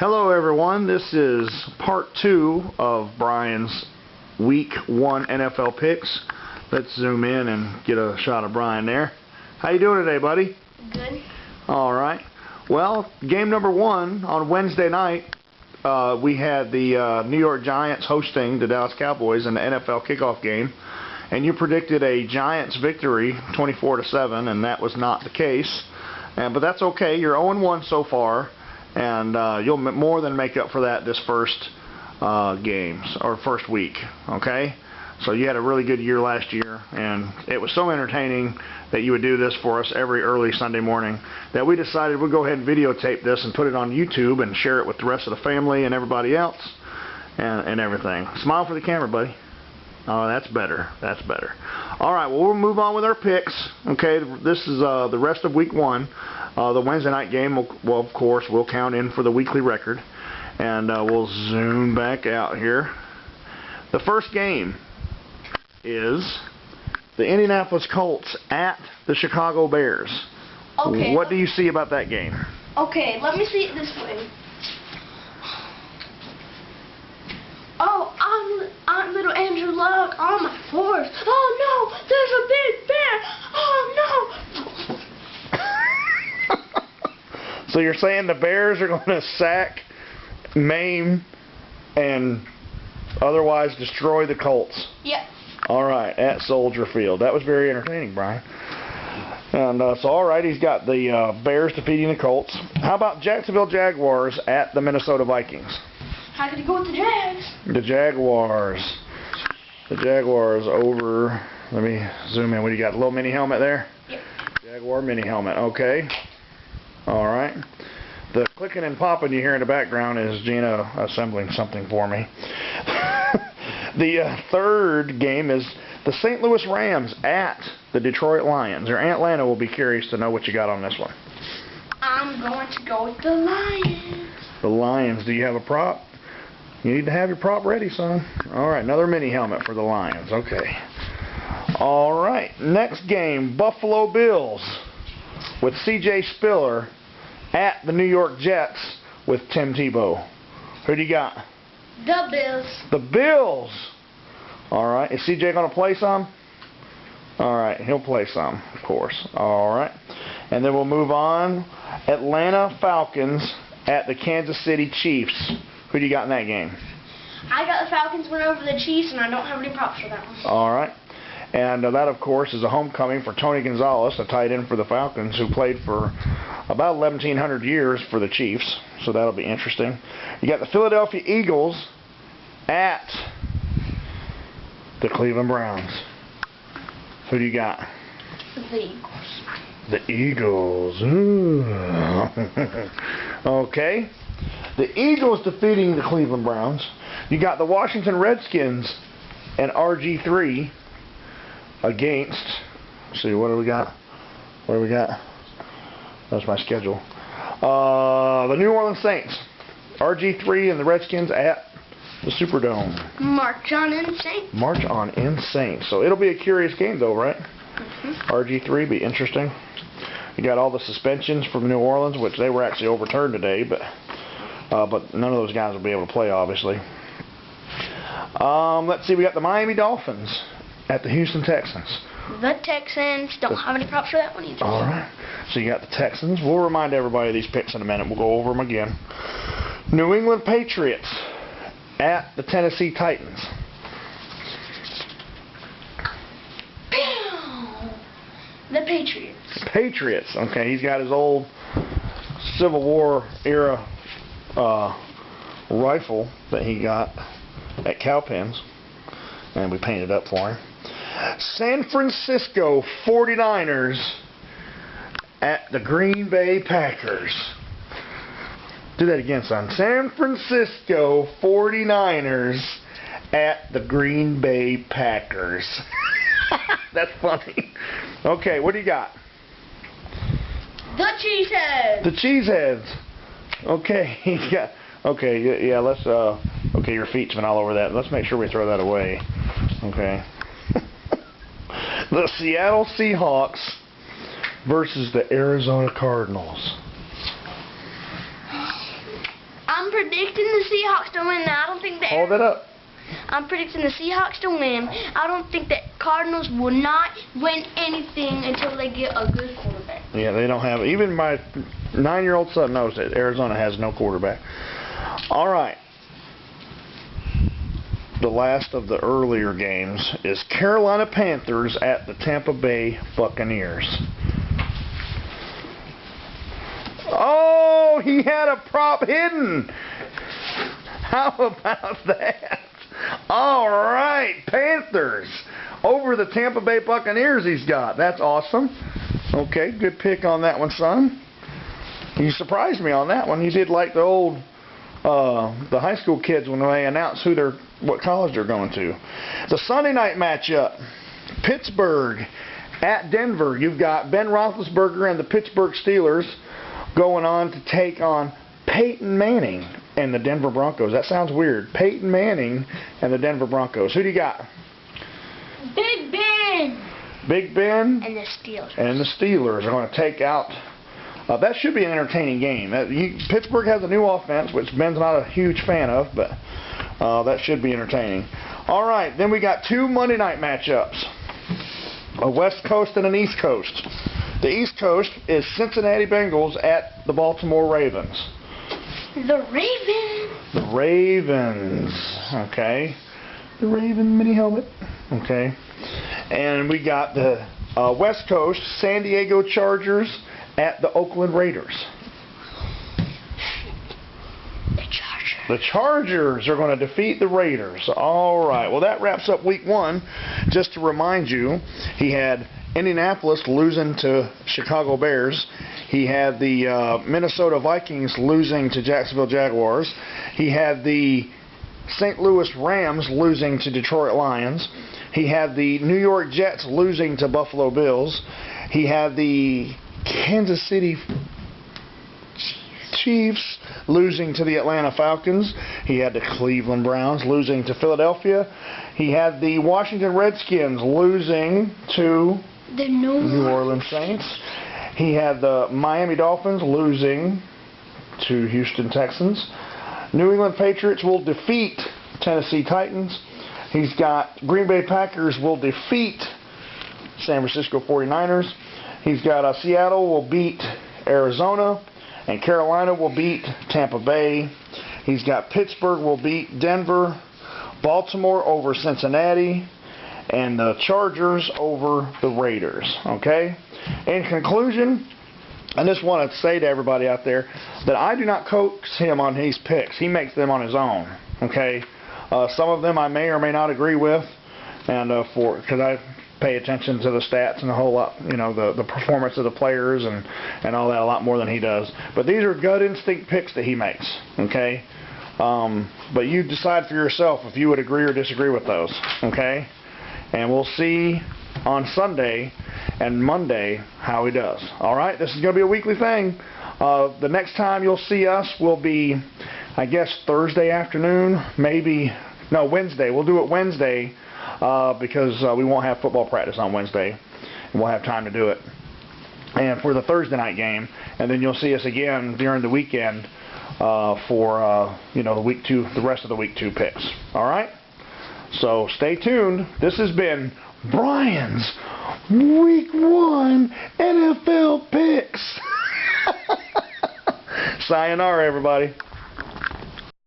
Hello everyone, this is part 2 of Brian's Week 1 NFL picks. Let's zoom in and get a shot of Brian there. How you doing today, buddy? Good. Alright. Well, game number 1 on Wednesday night, we had the New York Giants hosting the Dallas Cowboys in the NFL kickoff game. And you predicted a Giants victory, 24-7, and that was not the case. But that's okay. You're 0-1 so far. And you'll more than make up for that this first first week, okay? So you had a really good year last year, and it was so entertaining that you would do this for us every early Sunday morning that we decided we'd go ahead and videotape this and put it on YouTube and share it with the rest of the family and everybody else and everything. Smile for the camera, buddy. Oh, that's better. That's better. All right, well, we'll move on with our picks. Okay, this is the rest of Week 1. The Wednesday night game, will, of course, we'll count in for the weekly record. And we'll zoom back out here. The first game is the Indianapolis Colts at the Chicago Bears. Okay. What do you see about that game? Okay, let me see it this way. Oh, I'm little Andrew Luck on my force. Oh no, there's a big bear. Oh no. So you're saying the Bears are going to sack, maim, and otherwise destroy the Colts? Yep. All right, at Soldier Field. That was very entertaining, Brian. And so, all right, he's got the Bears defeating the Colts. How about Jacksonville Jaguars at the Minnesota Vikings? How could he go with the Jags? The Jaguars. The Jaguars over. Let me zoom in. What do you got? A little mini helmet there? Yep. Jaguar mini helmet. Okay. All right. The clicking and popping you hear in the background is Gina assembling something for me. The third game is the St. Louis Rams at the Detroit Lions. Or Atlanta will be curious to know what you got on this one. I'm going to go with the Lions. The Lions. Do you have a prop? You need to have your prop ready, son. All right, another mini helmet for the Lions. Okay. All right, next game, Buffalo Bills with C.J. Spiller at the New York Jets with Tim Tebow. Who do you got? The Bills. The Bills. All right. Is C.J. going to play some? All right, he'll play some, of course. All right. And then we'll move on. Atlanta Falcons at the Kansas City Chiefs. Who do you got in that game? I got the Falcons win over the Chiefs, and I don't have any props for that one. All right. And that, of course, is a homecoming for Tony Gonzalez, a tight end for the Falcons, who played for about 1,100 years for the Chiefs. So that'll be interesting. You got the Philadelphia Eagles at the Cleveland Browns. Who do you got? The Eagles. The Eagles. Okay. The Eagles defeating the Cleveland Browns. You got the Washington Redskins and RG3 against. Let's see, what do we got? What do we got? That's my schedule. The New Orleans Saints. RG3 and the Redskins at the Superdome. March on in Saints. March on in Saints. So it'll be a curious game, though, right? Mm-hmm. RG3 be interesting. You got all the suspensions from New Orleans, which they were actually overturned today, but none of those guys will be able to play, obviously. Let's see, we got the Miami Dolphins at the Houston Texans. The Texans don't have any props for that one either. All right. So you got the Texans. We'll remind everybody of these picks in a minute. We'll go over them again. New England Patriots at the Tennessee Titans. The Patriots. Patriots. Okay, he's got his old Civil War era rifle that he got at Cowpens, and we painted up for him. San Francisco 49ers at the Green Bay Packers. Do that again, son. San Francisco 49ers at the Green Bay Packers. That's funny. Okay, what do you got? The Cheeseheads. The Cheeseheads. Okay, yeah. Okay, yeah. Let's. Okay, your feet's been all over that. Let's make sure we throw that away. Okay. The Seattle Seahawks versus the Arizona Cardinals. I'm I'm predicting the Seahawks to win. Now, I don't think that. Hold it up. I'm predicting the Seahawks to win. I don't think that Cardinals will not win anything until they get a good quarterback. Yeah, they don't have. Even my 9-year-old son knows that Arizona has no quarterback. All right. The last of the earlier games is Carolina Panthers at the Tampa Bay Buccaneers. Oh, he had a prop hidden. How about that? All right, Panthers over the Tampa Bay Buccaneers he's got. That's awesome. Okay, good pick on that one, son. You surprised me on that one. You did like the old the high school kids when they announce what college they're going to. The Sunday night matchup, Pittsburgh at Denver. You've got Ben Roethlisberger and the Pittsburgh Steelers going on to take on Peyton Manning and the Denver Broncos. That sounds weird. Peyton Manning and the Denver Broncos. Who do you got? Big Ben. Big Ben And the Steelers. and the Steelers are going to take out. That should be an entertaining game. Pittsburgh has a new offense, which Ben's not a huge fan of, but that should be entertaining. All right, then we got 2 Monday night matchups, a West Coast and an East Coast. The East Coast is Cincinnati Bengals at the Baltimore Ravens. The Ravens. The Ravens, okay. The Raven mini helmet, okay. And we got the West Coast, San Diego Chargers at the Oakland Raiders. The Chargers. The Chargers are going to defeat the Raiders. All right. Well, that wraps up week 1. Just to remind you, he had Indianapolis losing to Chicago Bears. He had the Minnesota Vikings losing to Jacksonville Jaguars. He had the St. Louis Rams losing to Detroit Lions. He had the New York Jets losing to Buffalo Bills. He had the Kansas City Chiefs losing to the Atlanta Falcons. He had the Cleveland Browns losing to Philadelphia. He had the Washington Redskins losing to The New Orleans Saints. He had the Miami Dolphins losing to Houston Texans. New England Patriots will defeat Tennessee Titans. He's got Green Bay Packers will defeat San Francisco 49ers. He's got Seattle will beat Arizona, and Carolina will beat Tampa Bay. He's got Pittsburgh will beat Denver, Baltimore over Cincinnati, and the Chargers over the Raiders. Okay? In conclusion, I just want to say to everybody out there that I do not coax him on these picks. He makes them on his own. Okay? Some of them I may or may not agree with, and because I pay attention to the stats and a whole lot, the performance of the players and all that a lot more than he does. But these are gut instinct picks that he makes. Okay? But you decide for yourself if you would agree or disagree with those. Okay? And we'll see on Sunday and Monday how he does. All right? This is going to be a weekly thing. The next time you'll see us will be, I guess, Thursday afternoon, maybe. No, Wednesday. We'll do it Wednesday because we won't have football practice on Wednesday. And we'll have time to do it. And for the Thursday night game. And then you'll see us again during the weekend for the rest of the week 2 picks. All right? So stay tuned. This has been Brian's Week 1 NFL Picks. Sayonara, everybody.